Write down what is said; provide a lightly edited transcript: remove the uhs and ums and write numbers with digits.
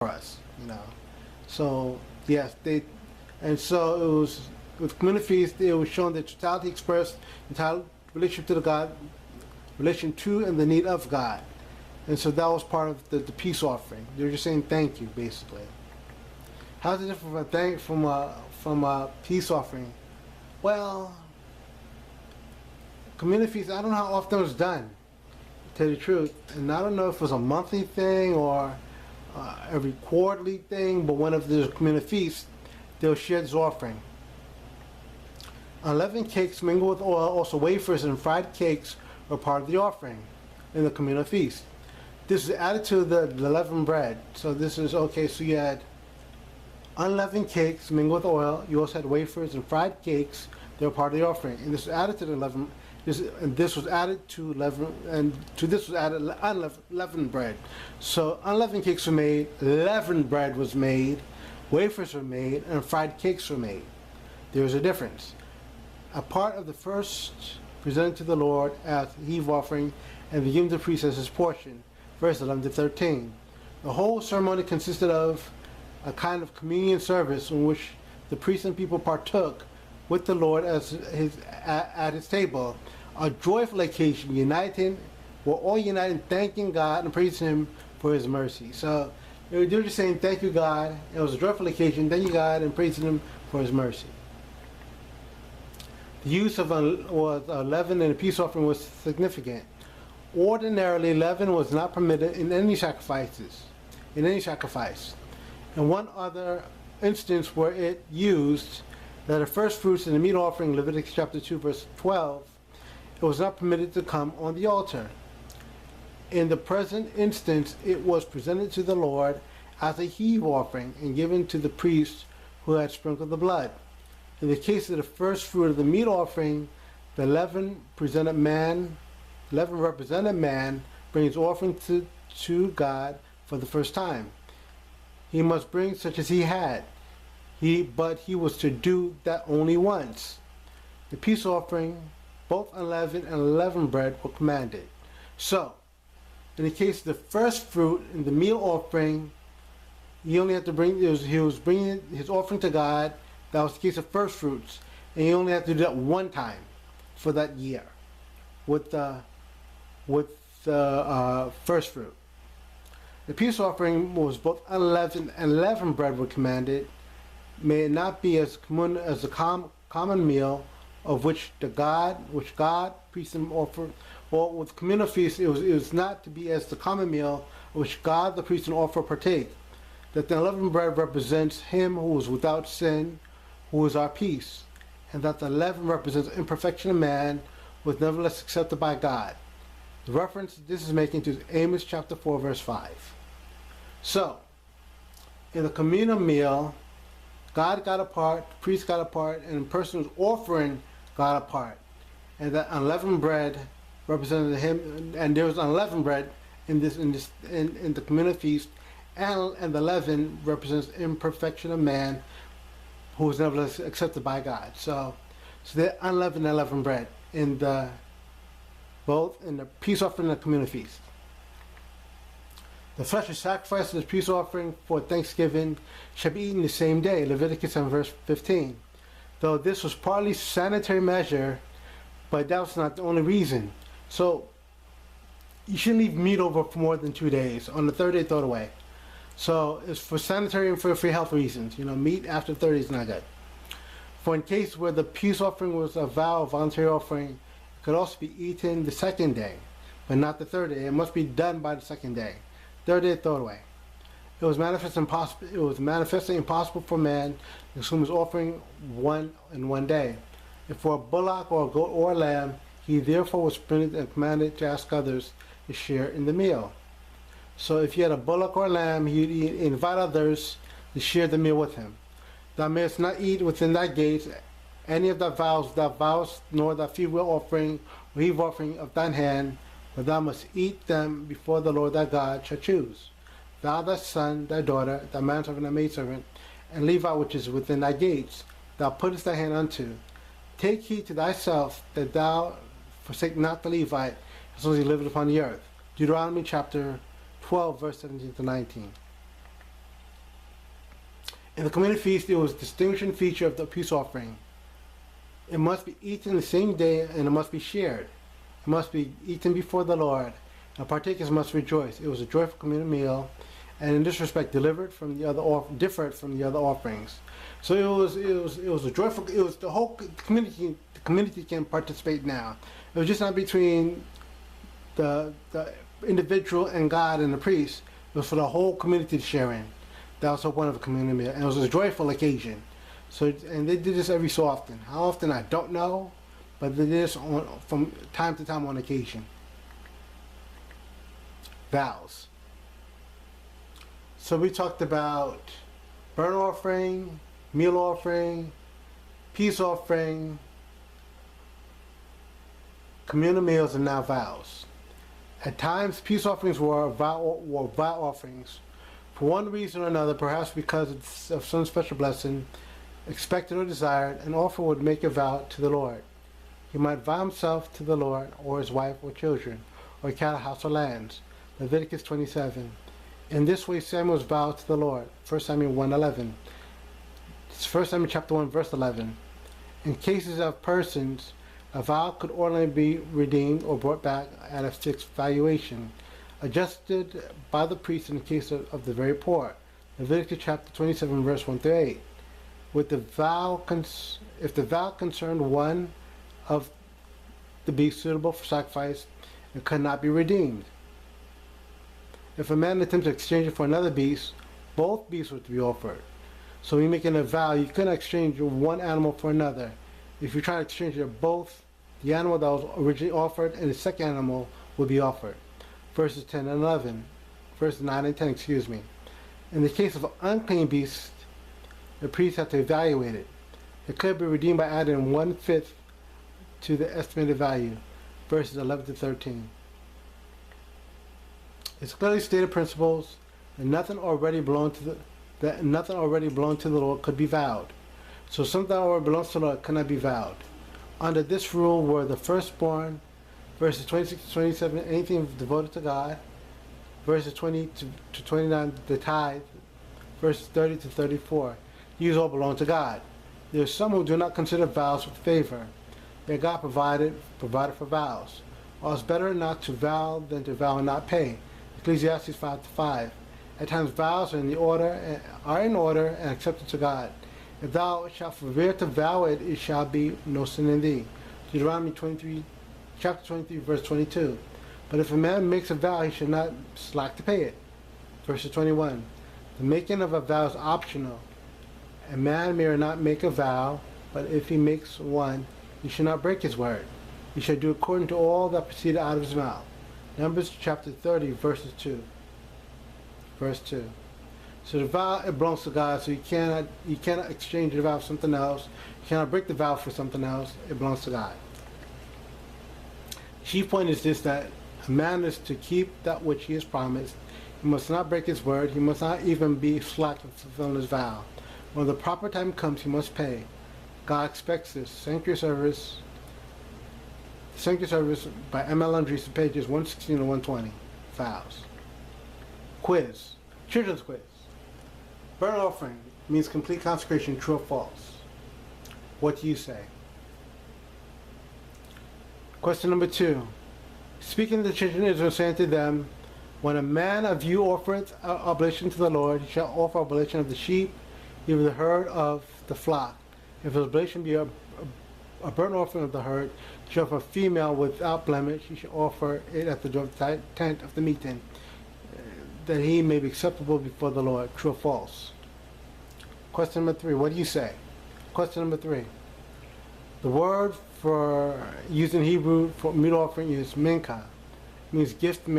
us, you know. So yes, and so it was with community feast. It was shown that totality expressed entire relationship to the God, relation to and the need of God, and so that was part of the peace offering. They're just saying thank you, basically. How's it different from a peace offering? Well, community feast. I don't know how often it was done, to tell you the truth, and I don't know if it was a monthly thing or every quarterly thing, but one of the community feasts, they'll share this offering. Unleavened cakes mingled with oil, also wafers and fried cakes were part of the offering in the community feast. This is added to the leavened bread. So this is, okay, so you had unleavened cakes mingled with oil, you also had wafers and fried cakes, they were part of the offering. And this was added to the leavened, this was added to leaven, and to this was added unleavened bread. So unleavened cakes were made, leavened bread was made, wafers were made, and fried cakes were made. There is a difference. A part of the first presented to the Lord as a heave offering, and the given to the priest as his portion. Verse 11 to 13. The whole ceremony consisted of a kind of communion service in which the priest and people partook with the Lord at his table, a joyful occasion, we're all united, thanking God and praising Him for His mercy. So they were just saying, thank you, God. It was a joyful occasion, thank you, God, and praising Him for His mercy. The use of leaven in a peace offering was significant. Ordinarily, leaven was not permitted in any sacrifice. In one other instance where it used, that the first fruits in the meat offering, Leviticus chapter 2, verse 12, it was not permitted to come on the altar. In the present instance, it was presented to the Lord as a heave offering and given to the priest who had sprinkled the blood. In the case of the first fruit of the meat offering, the leaven represented man brings offering to God for the first time. He must bring such as he had. But he was to do that only once. The peace offering, both unleavened and leavened bread, were commanded. So, in the case of the first fruit in the meal offering, he only had to bring, he was bringing his offering to God. That was the case of first fruits, and he only had to do that one time for that year with the first fruit. The peace offering was both unleavened and leavened bread were commanded. May it not be as common as the common meal of which God, priest, and offer, or with communal feast, it was not to be as the common meal of which God, the priest, and offer partake. That the unleavened bread represents Him who is without sin, who is our peace, and that the leaven represents imperfection of man, was nevertheless accepted by God. The reference this is making to Amos chapter 4, verse 5. So, in the communal meal, God got a part, the priest got a part, and the person who was offering got a part. And that unleavened bread represented Him, and there was unleavened bread in the communal feast, and the leaven represents imperfection of man, who was nevertheless accepted by God. So they're unleavened and leavened bread in both in the peace offering and the communal feast. The flesh is sacrificed as a peace offering for Thanksgiving shall be eaten the same day, Leviticus 7 verse 15. Though this was partly sanitary measure, but that was not the only reason. So you shouldn't leave meat over for more than 2 days. On the third day, throw it away. So it's for sanitary and for health reasons. Meat after 30 is not good. For in case where the peace offering was a vow, a voluntary offering, it could also be eaten the second day, but not the third day. It must be done by the second day. Third day, throw it away. It was manifestly impossible for man to consume his offering in one day. If for a bullock or a goat or a lamb, he therefore was permitted and commanded to ask others to share in the meal. So if you had a bullock or a lamb, he'd invite others to share the meal with him. Thou mayest not eat within thy gates any of thy vows, nor thy freewill offering or heave offering of thine hand, but thou must eat them before the Lord thy God shall choose. Thou, thy son, thy daughter, thy manservant, thy maidservant, and Levi which is within thy gates, thou puttest thy hand unto. Take heed to thyself that thou forsake not the Levite, as long as he liveth upon the earth. Deuteronomy chapter 12, verse 17 to 19. In the community feast, it was a distinguishing feature of the peace offering. It must be eaten the same day, and it must be shared. It must be eaten before the Lord, and partakers must rejoice. It was a joyful community meal, and in this respect, differed from the other offerings. So it was a joyful. It was the whole community. The community can participate now. It was just not between the individual and God and the priest. It was for the whole community to share in. That was one of the community meal, and it was a joyful occasion. So, and they did this every so often. How often I don't know, but they did this from time to time on occasion. Vows. So we talked about burnt offering, meal offering, peace offering, communal meals, and now vows. At times, peace offerings were vow offerings. For one reason or another, perhaps because of some special blessing, expected or desired, an offer would make a vow to the Lord. He might vow himself to the Lord, or his wife or children, or cattle, house, or lands. Leviticus 27. In this way, Samuel's vow to the Lord. 1 Samuel 1:11. 1 Samuel chapter 1, verse 11. In cases of persons, a vow could ordinarily be redeemed or brought back at a fixed valuation, adjusted by the priest in the case of the very poor. Leviticus chapter 27, verse 1 through 8. If the vow concerned one of the beasts suitable for sacrifice, it could not be redeemed. If a man attempts to exchange it for another beast, both beasts were to be offered. So when making a vow, you couldn't exchange one animal for another. If you try to exchange it, both the animal that was originally offered and the second animal would be offered. Verses 10 and 11. Verses 9 and 10, excuse me. In the case of an unclean beast, the priest had to evaluate it. It could be redeemed by adding 1/5 to the estimated value. Verses 11 to 13. It's clearly stated principles that nothing already belonged to the Lord could be vowed. So something that already belongs to the Lord cannot be vowed. Under this rule were the firstborn, verses 26 to 27, anything devoted to God, verses 20 to 29, the tithe, verses 30 to 34. These all belong to God. There are some who do not consider vows with favor. That God provided for vows. Or it's better not to vow than to vow and not pay. Ecclesiastes 5:5. At times vows are in order and accepted to God. If thou shalt forbear to vow it, it shall be no sin in thee. Deuteronomy chapter 23, verse 22. But if a man makes a vow, he should not slack to pay it. Verse 21. The making of a vow is optional. A man may not make a vow, but if he makes one, he should not break his word. He should do according to all that proceeded out of his mouth. Numbers chapter 30, verses 2. Verse 2. So the vow, it belongs to God, so you cannot exchange the vow for something else. You cannot break the vow for something else. It belongs to God. Chief point is this, that a man is to keep that which he has promised. He must not break his word. He must not even be slack in fulfilling his vow. When the proper time comes, he must pay. God expects this. Sanctuary Service by M.L. Andreessen, pages 116 and 120. Vows. Quiz. Children's quiz. Burnt offering means complete consecration, true or false? What do you say? Question number 2. Speaking to the children of Israel, saying to them, when a man of you offereth oblation to the Lord, he shall offer oblation of the sheep, either the herd of the flock. If his oblation be a burnt offering of the herd, he shall offer a female without blemish. He shall offer it at the door of the tent of the meeting, that he may be acceptable before the Lord. True or false? Question number 3. What do you say? Question number 3. The word for used in Hebrew for meat offering is mincha. It means gift made